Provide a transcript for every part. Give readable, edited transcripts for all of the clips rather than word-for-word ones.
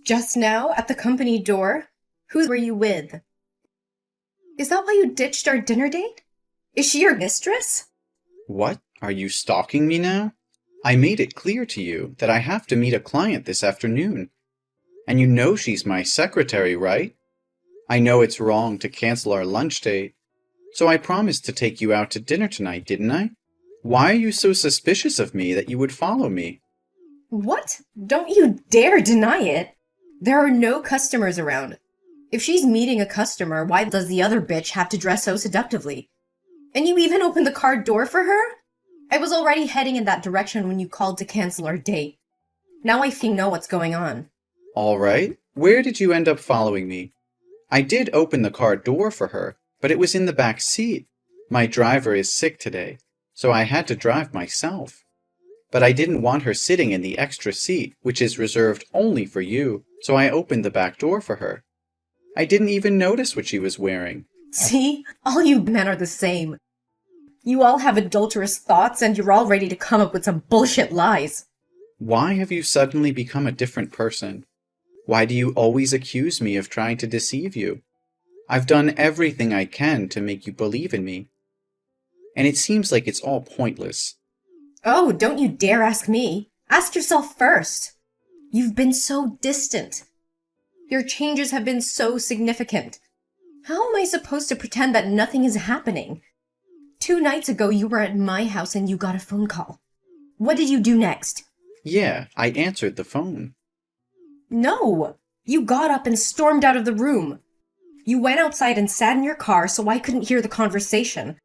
Just now, at the company door? Who were you with? Is that why you ditched our dinner date? Is she your mistress? What? Are you stalking me now? I made it clear to you that I have to meet a client this afternoon. And you know she's my secretary, right? I know it's wrong to cancel our lunch date, so I promised to take you out to dinner tonight, didn't I? Why are you so suspicious of me that you would follow me? What? Don't you dare deny it! There are no customers around. If she's meeting a customer, why does the other bitch have to dress so seductively? And you even opened the car door for her? I was already heading in that direction when you called to cancel our date. Now I think know what's going on. All right. Where did you end up following me? I did open the car door for her, but it was in the back seat. My driver is sick today, so I had to drive myself. But I didn't want her sitting in the extra seat, which is reserved only for you, so I opened the back door for her. I didn't even notice what she was wearing. See? All you men are the same. You all have adulterous thoughts and you're all ready to come up with some bullshit lies. Why have you suddenly become a different person? Why do you always accuse me of trying to deceive you? I've done everything I can to make you believe in me. And it seems like it's all pointless. Oh, don't you dare ask me. Ask yourself first. You've been so distant. Your changes have been so significant. How am I supposed to pretend that nothing is happening? 2 nights ago, you were at my house and you got a phone call. What did you do next? Yeah, I answered the phone. No! You got up and stormed out of the room. You went outside and sat in your car so I couldn't hear the conversation.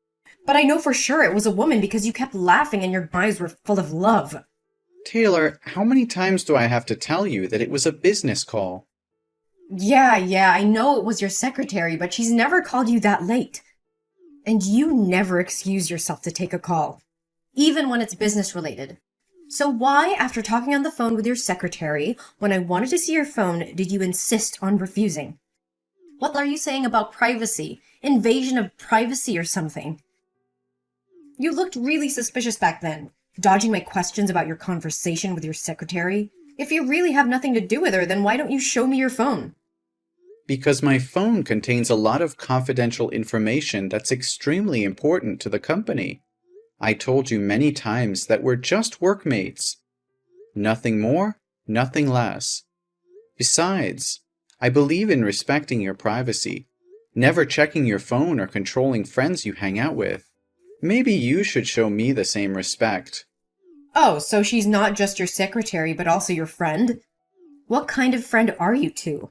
But I know for sure it was a woman because you kept laughing and your eyes were full of love. Taylor, how many times do I have to tell you that it was a business call? Yeah, I know it was your secretary, but she's never called you that late. And you never excuse yourself to take a call, even when it's business related. So why, after talking on the phone with your secretary, when I wanted to see your phone, did you insist on refusing? What are you saying about privacy? Invasion of privacy or something? You looked really suspicious back then, dodging my questions about your conversation with your secretary. If you really have nothing to do with her, then why don't you show me your phone? Because my phone contains a lot of confidential information that's extremely important to the company. I told you many times that we're just workmates. Nothing more, nothing less. Besides, I believe in respecting your privacy, never checking your phone or controlling friends you hang out with. Maybe you should show me the same respect. Oh, so she's not just your secretary, but also your friend? What kind of friend are you two?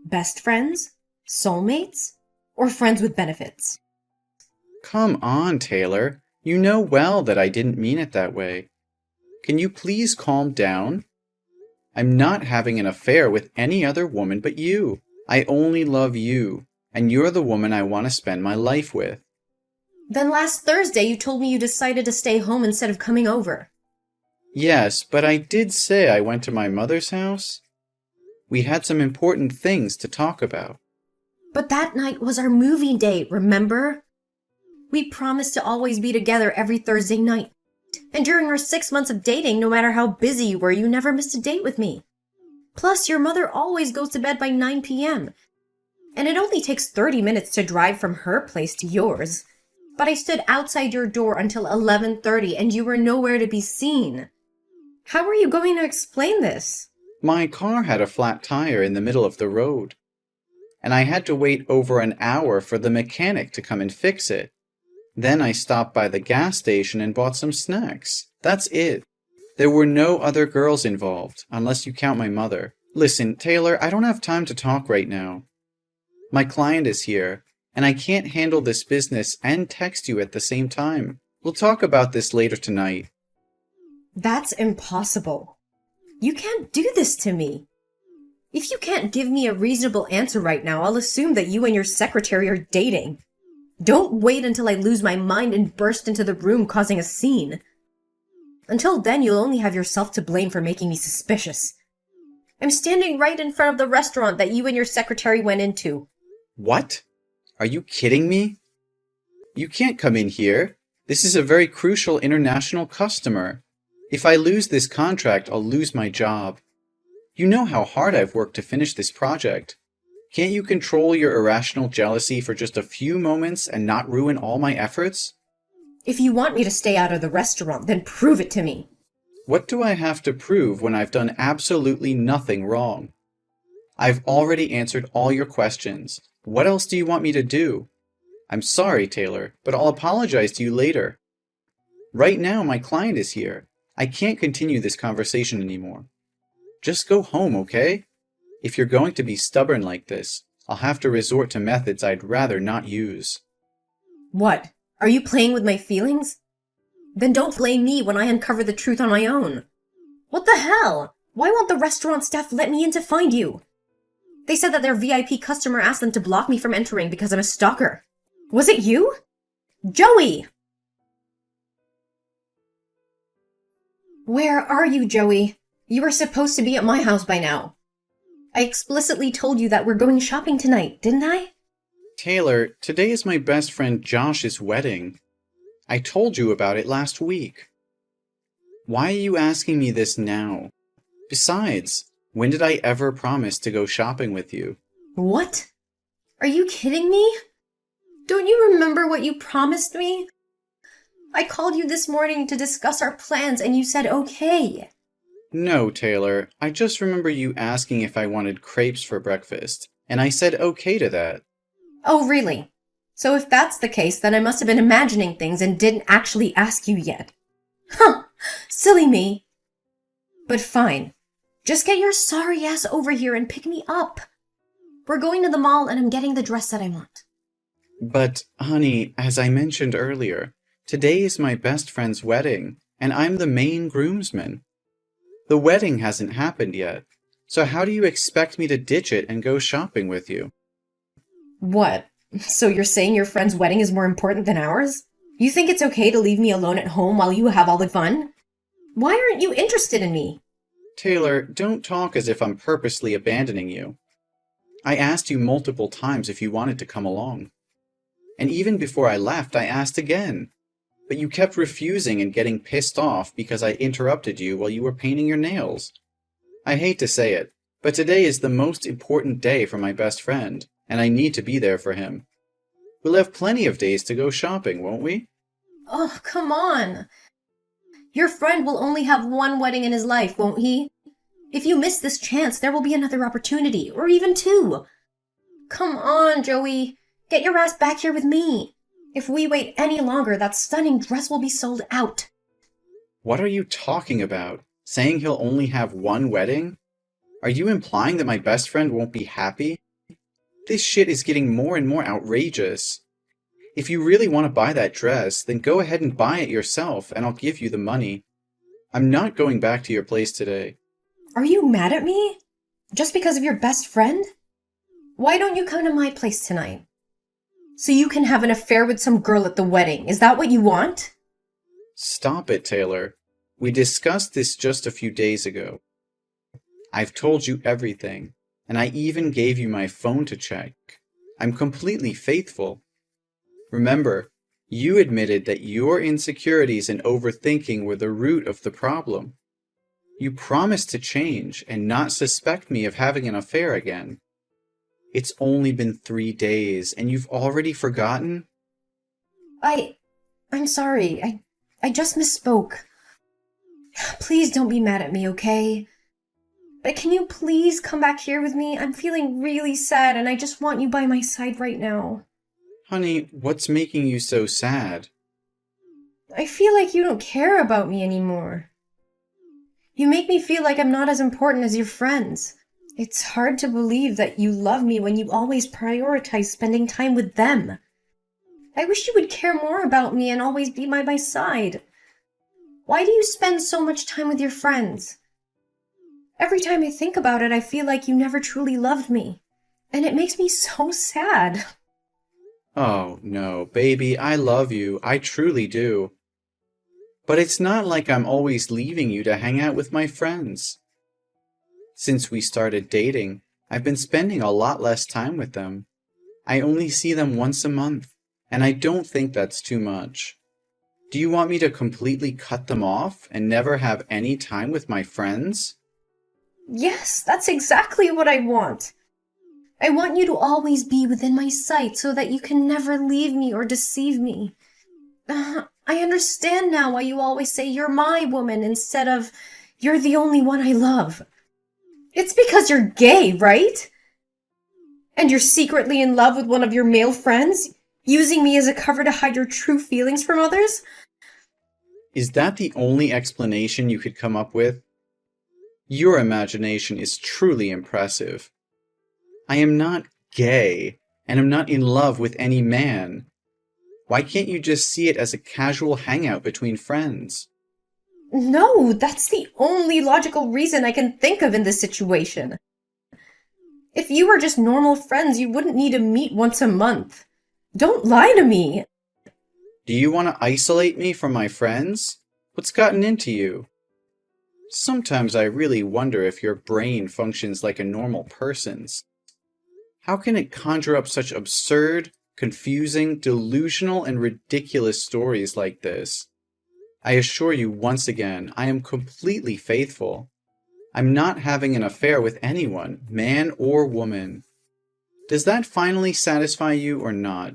Best friends? Soulmates? Or friends with benefits? Come on, Taylor. You know well that I didn't mean it that way. Can you please calm down? I'm not having an affair with any other woman but you. I only love you, and you're the woman I want to spend my life with. Then last Thursday you told me you decided to stay home instead of coming over. Yes, but I did say I went to my mother's house. We had some important things to talk about. But that night was our movie date, remember? We promised to always be together every Thursday night. And during our 6 months of dating, no matter how busy you were, you never missed a date with me. Plus, your mother always goes to bed by 9 p.m. And it only takes 30 minutes to drive from her place to yours. But I stood outside your door until 11:30 and you were nowhere to be seen. How are you going to explain this? My car had a flat tire in the middle of the road, and I had to wait over an hour for the mechanic to come and fix it. Then I stopped by the gas station and bought some snacks. That's it. There were no other girls involved, unless you count my mother. Listen, Taylor, I don't have time to talk right now. My client is here, and I can't handle this business and text you at the same time. We'll talk about this later tonight. That's impossible. You can't do this to me. If you can't give me a reasonable answer right now, I'll assume that you and your secretary are dating. Don't wait until I lose my mind and burst into the room causing a scene. Until then, you'll only have yourself to blame for making me suspicious. I'm standing right in front of the restaurant that you and your secretary went into. What? Are you kidding me? You can't come in here. This is a very crucial international customer. If I lose this contract, I'll lose my job. You know how hard I've worked to finish this project. Can't you control your irrational jealousy for just a few moments and not ruin all my efforts? If you want me to stay out of the restaurant, then prove it to me. What do I have to prove when I've done absolutely nothing wrong? I've already answered all your questions. What else do you want me to do? I'm sorry, Taylor, but I'll apologize to you later. Right now, my client is here. I can't continue this conversation anymore. Just go home, okay? If you're going to be stubborn like this, I'll have to resort to methods I'd rather not use. What? Are you playing with my feelings? Then don't blame me when I uncover the truth on my own. What the hell? Why won't the restaurant staff let me in to find you? They said that their VIP customer asked them to block me from entering because I'm a stalker. Was it you? Joey! Where are you, Joey? You were supposed to be at my house by now. I explicitly told you that we're going shopping tonight, didn't I? Taylor, today is my best friend Josh's wedding. I told you about it last week. Why are you asking me this now? Besides, when did I ever promise to go shopping with you? What? Are you kidding me? Don't you remember what you promised me? I called you this morning to discuss our plans and you said okay. No, Taylor, I just remember you asking if I wanted crepes for breakfast, and I said okay to that. Oh, really? So if that's the case, then I must have been imagining things and didn't actually ask you yet. Huh! Silly me. But fine. Just get your sorry ass over here and pick me up. We're going to the mall and I'm getting the dress that I want. But, honey, as I mentioned earlier, today is my best friend's wedding, and I'm the main groomsman. The wedding hasn't happened yet, so how do you expect me to ditch it and go shopping with you? What? So you're saying your friend's wedding is more important than ours? You think it's okay to leave me alone at home while you have all the fun? Why aren't you interested in me? Taylor, don't talk as if I'm purposely abandoning you. I asked you multiple times if you wanted to come along. And even before I left, I asked again. But you kept refusing and getting pissed off because I interrupted you while you were painting your nails. I hate to say it, but today is the most important day for my best friend, and I need to be there for him. We'll have plenty of days to go shopping, won't we? Oh, come on. Your friend will only have one wedding in his life, won't he? If you miss this chance, there will be another opportunity, or even two. Come on, Joey. Get your ass back here with me. If we wait any longer, that stunning dress will be sold out. What are you talking about? Saying he'll only have one wedding? Are you implying that my best friend won't be happy? This shit is getting more and more outrageous. If you really want to buy that dress, then go ahead and buy it yourself, and I'll give you the money. I'm not going back to your place today. Are you mad at me? Just because of your best friend? Why don't you come to my place tonight? So you can have an affair with some girl at the wedding. Is that what you want? Stop it, Taylor. We discussed this just a few days ago. I've told you everything, and I even gave you my phone to check. I'm completely faithful. Remember, you admitted that your insecurities and overthinking were the root of the problem. You promised to change and not suspect me of having an affair again. It's only been 3 days, and you've already forgotten? I'm sorry. I just misspoke. Please don't be mad at me, okay? But can you please come back here with me? I'm feeling really sad, and I just want you by my side right now. Honey, what's making you so sad? I feel like you don't care about me anymore. You make me feel like I'm not as important as your friends. It's hard to believe that you love me when you always prioritize spending time with them. I wish you would care more about me and always be by my side. Why do you spend so much time with your friends? Every time I think about it, I feel like you never truly loved me. And it makes me so sad. Oh, no, baby, I love you. I truly do. But it's not like I'm always leaving you to hang out with my friends. Since we started dating, I've been spending a lot less time with them. I only see them once a month, and I don't think that's too much. Do you want me to completely cut them off and never have any time with my friends? Yes, that's exactly what I want. I want you to always be within my sight so that you can never leave me or deceive me. I understand now why you always say you're my woman instead of you're the only one I love. It's because you're gay, right? And you're secretly in love with one of your male friends, using me as a cover to hide your true feelings from others? Is that the only explanation you could come up with? Your imagination is truly impressive. I am not gay, and am not in love with any man. Why can't you just see it as a casual hangout between friends? No, that's the only logical reason I can think of in this situation. If you were just normal friends, you wouldn't need to meet once a month. Don't lie to me. Do you want to isolate me from my friends? What's gotten into you? Sometimes I really wonder if your brain functions like a normal person's. How can it conjure up such absurd, confusing, delusional, and ridiculous stories like this? I assure you once again, I am completely faithful. I'm not having an affair with anyone, man or woman. Does that finally satisfy you or not?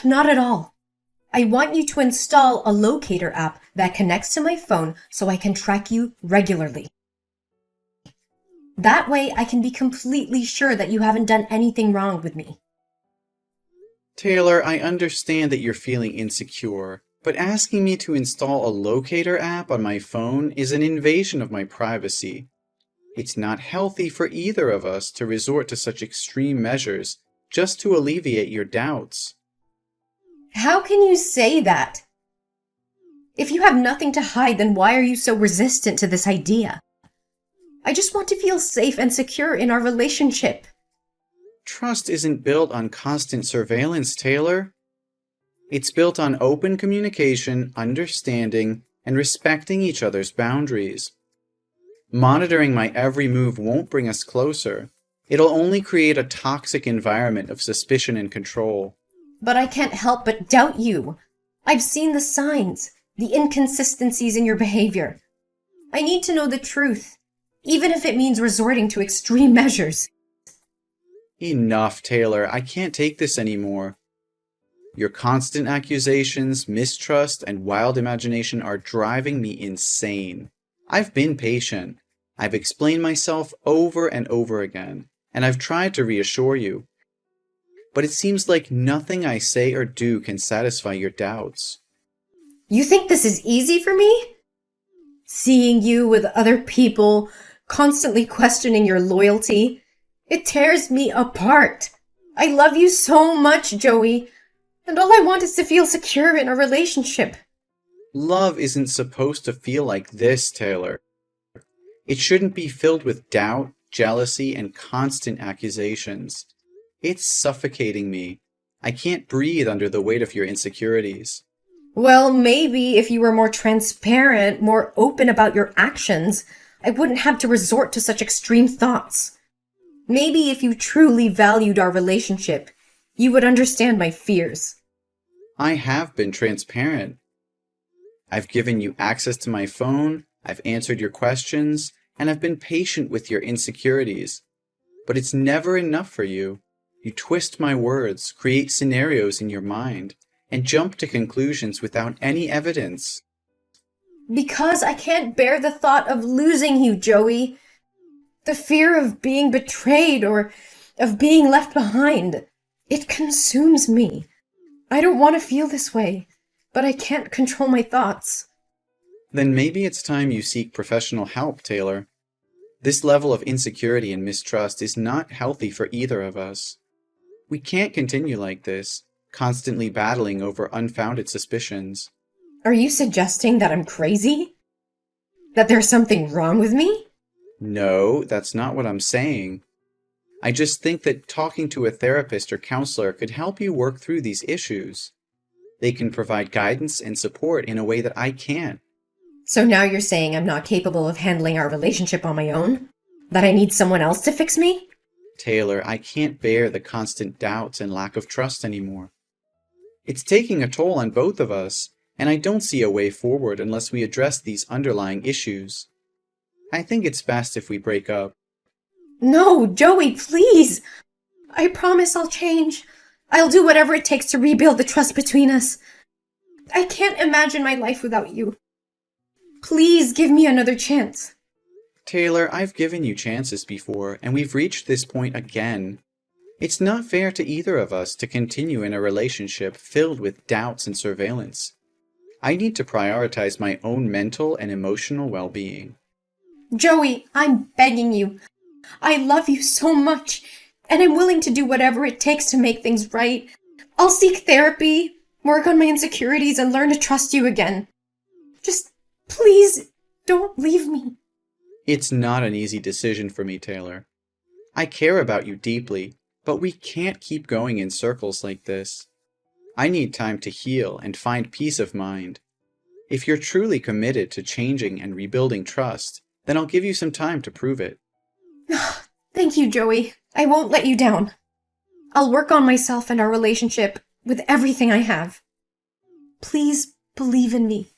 Not at all. I want you to install a locator app that connects to my phone so I can track you regularly. That way I can be completely sure that you haven't done anything wrong with me. Taylor, I understand that you're feeling insecure, but asking me to install a locator app on my phone is an invasion of my privacy. It's not healthy for either of us to resort to such extreme measures just to alleviate your doubts. How can you say that? If you have nothing to hide, then why are you so resistant to this idea? I just want to feel safe and secure in our relationship. Trust isn't built on constant surveillance, Taylor. It's built on open communication, understanding, and respecting each other's boundaries. Monitoring my every move won't bring us closer. It'll only create a toxic environment of suspicion and control. But I can't help but doubt you. I've seen the signs, the inconsistencies in your behavior. I need to know the truth, even if it means resorting to extreme measures. Enough, Taylor. I can't take this anymore. Your constant accusations, mistrust, and wild imagination are driving me insane. I've been patient. I've explained myself over and over again, and I've tried to reassure you. But it seems like nothing I say or do can satisfy your doubts. You think this is easy for me? Seeing you with other people, constantly questioning your loyalty, it tears me apart. I love you so much, Joey, and all I want is to feel secure in a relationship. Love isn't supposed to feel like this, Taylor. It shouldn't be filled with doubt, jealousy, and constant accusations. It's suffocating me. I can't breathe under the weight of your insecurities. Well, maybe if you were more transparent, more open about your actions, I wouldn't have to resort to such extreme thoughts. Maybe if you truly valued our relationship, you would understand my fears. I have been transparent. I've given you access to my phone, I've answered your questions, and I've been patient with your insecurities. But it's never enough for you. You twist my words, create scenarios in your mind, and jump to conclusions without any evidence. Because I can't bear the thought of losing you, Joey. The fear of being betrayed or of being left behind. It consumes me. I don't want to feel this way, but I can't control my thoughts. Then maybe it's time you seek professional help, Taylor. This level of insecurity and mistrust is not healthy for either of us. We can't continue like this, constantly battling over unfounded suspicions. Are you suggesting that I'm crazy? That there's something wrong with me? No, that's not what I'm saying. I just think that talking to a therapist or counselor could help you work through these issues. They can provide guidance and support in a way that I can't. So now you're saying I'm not capable of handling our relationship on my own? That I need someone else to fix me? Taylor, I can't bear the constant doubts and lack of trust anymore. It's taking a toll on both of us, and I don't see a way forward unless we address these underlying issues. I think it's best if we break up. No, Joey, please! I promise I'll change. I'll do whatever it takes to rebuild the trust between us. I can't imagine my life without you. Please give me another chance. Taylor, I've given you chances before, and we've reached this point again. It's not fair to either of us to continue in a relationship filled with doubts and surveillance. I need to prioritize my own mental and emotional well-being. Joey, I'm begging you. I love you so much, and I'm willing to do whatever it takes to make things right. I'll seek therapy, work on my insecurities, and learn to trust you again. Just please don't leave me. It's not an easy decision for me, Taylor. I care about you deeply, but we can't keep going in circles like this. I need time to heal and find peace of mind. If you're truly committed to changing and rebuilding trust, then I'll give you some time to prove it. Thank you, Joey. I won't let you down. I'll work on myself and our relationship with everything I have. Please believe in me.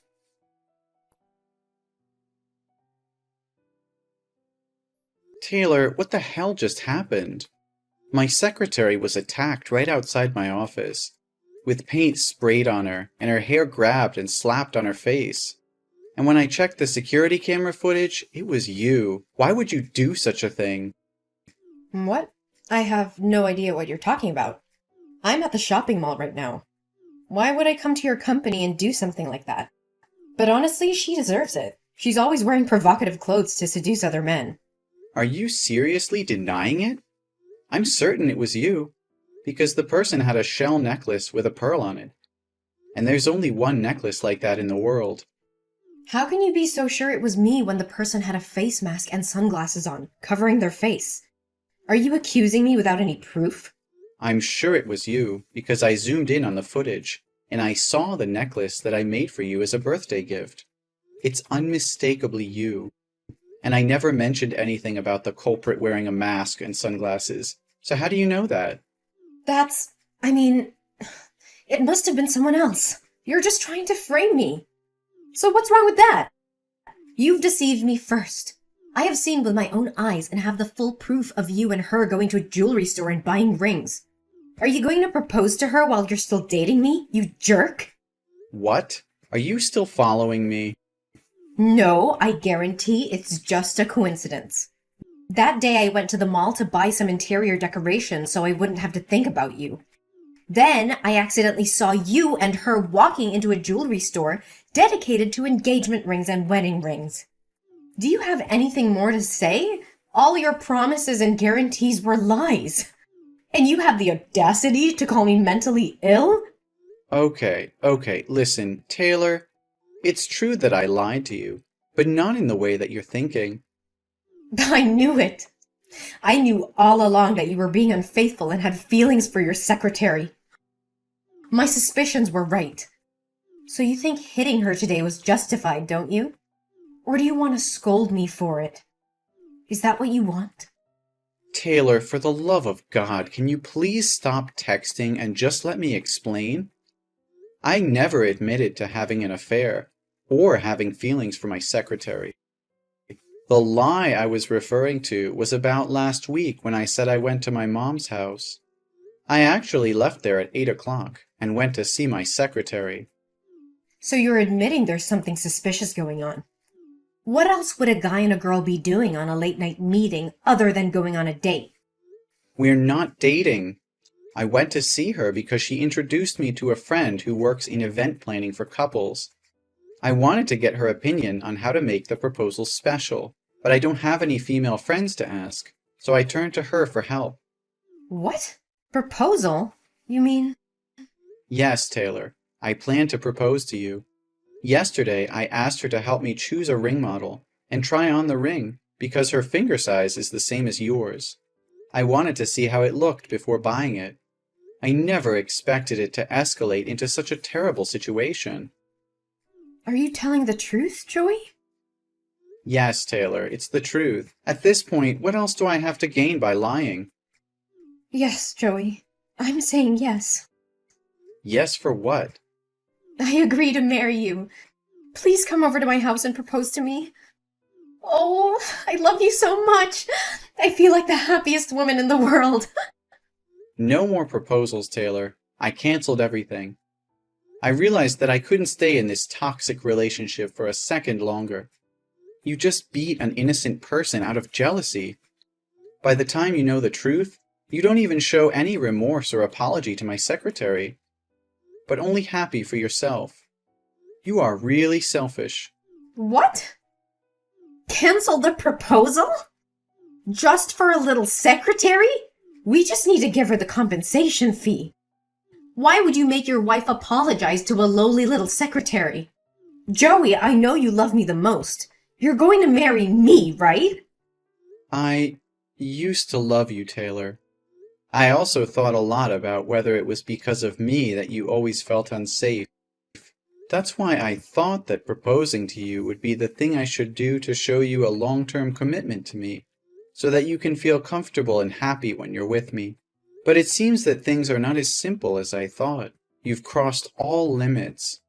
Taylor, what the hell just happened? My secretary was attacked right outside my office, with paint sprayed on her and her hair grabbed and slapped on her face. And when I checked the security camera footage, it was you. Why would you do such a thing? What? I have no idea what you're talking about. I'm at the shopping mall right now. Why would I come to your company and do something like that? But honestly, she deserves it. She's always wearing provocative clothes to seduce other men. Are you seriously denying it? I'm certain it was you, because the person had a shell necklace with a pearl on it. And there's only one necklace like that in the world. How can you be so sure it was me when the person had a face mask and sunglasses on, covering their face? Are you accusing me without any proof? I'm sure it was you, because I zoomed in on the footage, and I saw the necklace that I made for you as a birthday gift. It's unmistakably you. And I never mentioned anything about the culprit wearing a mask and sunglasses. So how do you know that? It must have been someone else. You're just trying to frame me. So what's wrong with that? You've deceived me first. I have seen with my own eyes and have the full proof of you and her going to a jewelry store and buying rings. Are you going to propose to her while you're still dating me, you jerk? What? Are you still following me? No, I guarantee it's just a coincidence. That day I went to the mall to buy some interior decorations so I wouldn't have to think about you. Then I accidentally saw you and her walking into a jewelry store dedicated to engagement rings and wedding rings. Do you have anything more to say? All your promises and guarantees were lies. And you have the audacity to call me mentally ill? Okay, listen, Taylor. It's true that I lied to you, but not in the way that you're thinking. I knew it. I knew all along that you were being unfaithful and had feelings for your secretary. My suspicions were right. So you think hitting her today was justified, don't you? Or do you want to scold me for it? Is that what you want? Taylor, for the love of God, can you please stop texting and just let me explain? I never admitted to having an affair or having feelings for my secretary. The lie I was referring to was about last week when I said I went to my mom's house. I actually left there at 8 o'clock and went to see my secretary. So you're admitting there's something suspicious going on. What else would a guy and a girl be doing on a late-night meeting other than going on a date? We're not dating. I went to see her because she introduced me to a friend who works in event planning for couples. I wanted to get her opinion on how to make the proposal special, but I don't have any female friends to ask, so I turned to her for help. What? Proposal? You mean? Yes, Taylor. I plan to propose to you. Yesterday, I asked her to help me choose a ring model and try on the ring because her finger size is the same as yours. I wanted to see how it looked before buying it. I never expected it to escalate into such a terrible situation. Are you telling the truth, Joey? Yes, Taylor, it's the truth. At this point, what else do I have to gain by lying? Yes, Joey. I'm saying yes. Yes for what? I agree to marry you. Please come over to my house and propose to me. Oh, I love you so much. I feel like the happiest woman in the world. No more proposals, Taylor. I canceled everything. I realized that I couldn't stay in this toxic relationship for a second longer. You just beat an innocent person out of jealousy. By the time you know the truth, you don't even show any remorse or apology to my secretary, but only happy for yourself. You are really selfish. What? Cancel the proposal? Just for a little secretary? We just need to give her the compensation fee. Why would you make your wife apologize to a lowly little secretary? Joey, I know you love me the most. You're going to marry me, right? I used to love you, Taylor. I also thought a lot about whether it was because of me that you always felt unsafe. That's why I thought that proposing to you would be the thing I should do to show you a long-term commitment to me, so that you can feel comfortable and happy when you're with me. But it seems that things are not as simple as I thought. You've crossed all limits.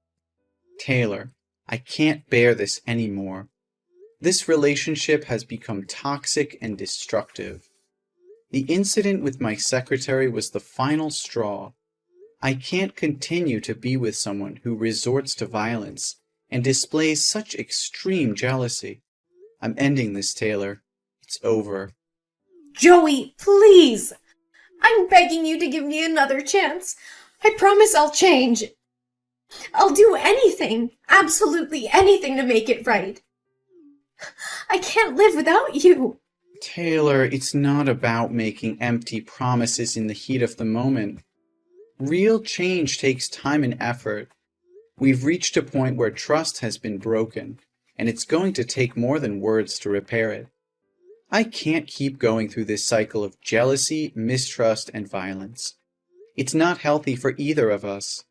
Taylor, I can't bear this anymore. This relationship has become toxic and destructive. The incident with my secretary was the final straw. I can't continue to be with someone who resorts to violence and displays such extreme jealousy. I'm ending this, Taylor. It's over. Joey, please! I'm begging you to give me another chance. I promise I'll change. I'll do anything, absolutely anything to make it right. I can't live without you. Taylor, it's not about making empty promises in the heat of the moment. Real change takes time and effort. We've reached a point where trust has been broken, and it's going to take more than words to repair it. I can't keep going through this cycle of jealousy, mistrust, and violence. It's not healthy for either of us.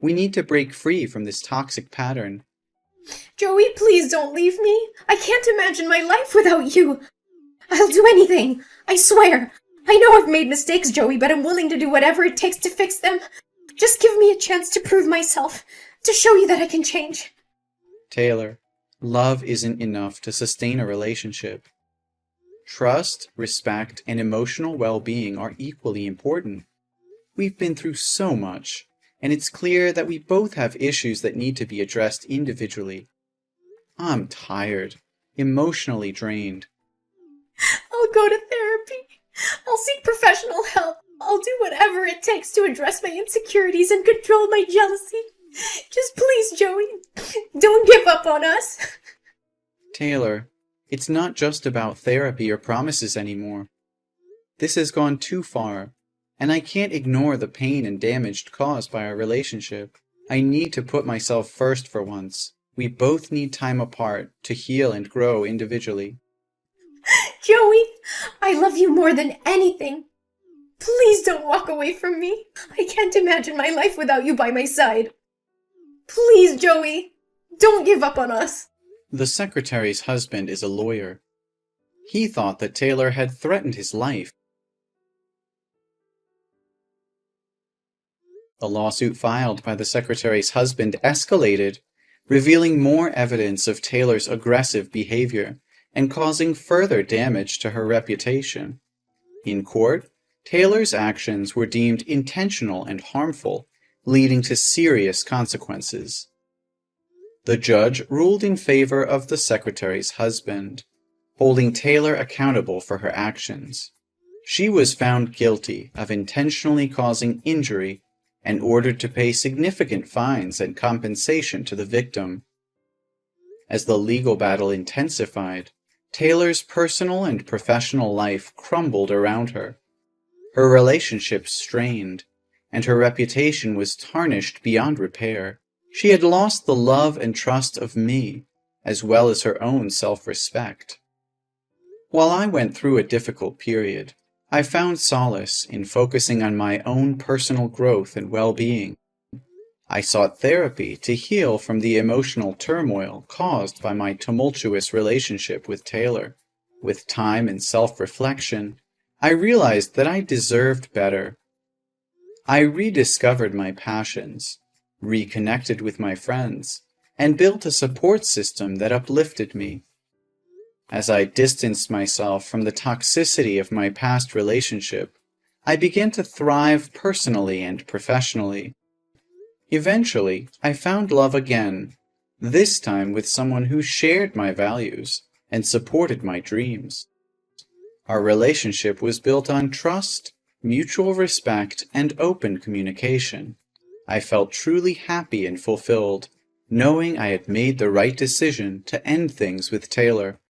We need to break free from this toxic pattern. Joey, please don't leave me. I can't imagine my life without you. I'll do anything. I swear. I know I've made mistakes, Joey, but I'm willing to do whatever it takes to fix them. Just give me a chance to prove myself, to show you that I can change. Taylor, love isn't enough to sustain a relationship. Trust, respect, and emotional well-being are equally important. We've been through so much, and it's clear that we both have issues that need to be addressed individually. I'm tired, emotionally drained. I'll go to therapy. I'll seek professional help. I'll do whatever it takes to address my insecurities and control my jealousy. Just please, Joey, don't give up on us. Taylor, it's not just about therapy or promises anymore. This has gone too far, and I can't ignore the pain and damage caused by our relationship. I need to put myself first for once. We both need time apart to heal and grow individually. Joey, I love you more than anything. Please don't walk away from me. I can't imagine my life without you by my side. Please, Joey, don't give up on us. The secretary's husband is a lawyer. He thought that Taylor had threatened his life. The lawsuit filed by the secretary's husband escalated, revealing more evidence of Taylor's aggressive behavior and causing further damage to her reputation. In court, Taylor's actions were deemed intentional and harmful, leading to serious consequences. The judge ruled in favor of the secretary's husband, holding Taylor accountable for her actions. She was found guilty of intentionally causing injury and ordered to pay significant fines and compensation to the victim. As the legal battle intensified, Taylor's personal and professional life crumbled around her. Her relationships strained, and her reputation was tarnished beyond repair. She had lost the love and trust of me, as well as her own self-respect. While I went through a difficult period, I found solace in focusing on my own personal growth and well-being. I sought therapy to heal from the emotional turmoil caused by my tumultuous relationship with Taylor. With time and self-reflection, I realized that I deserved better. I rediscovered my passions, reconnected with my friends, and built a support system that uplifted me. As I distanced myself from the toxicity of my past relationship, I began to thrive personally and professionally. Eventually, I found love again, this time with someone who shared my values and supported my dreams. Our relationship was built on trust, mutual respect, and open communication. I felt truly happy and fulfilled, knowing I had made the right decision to end things with Taylor.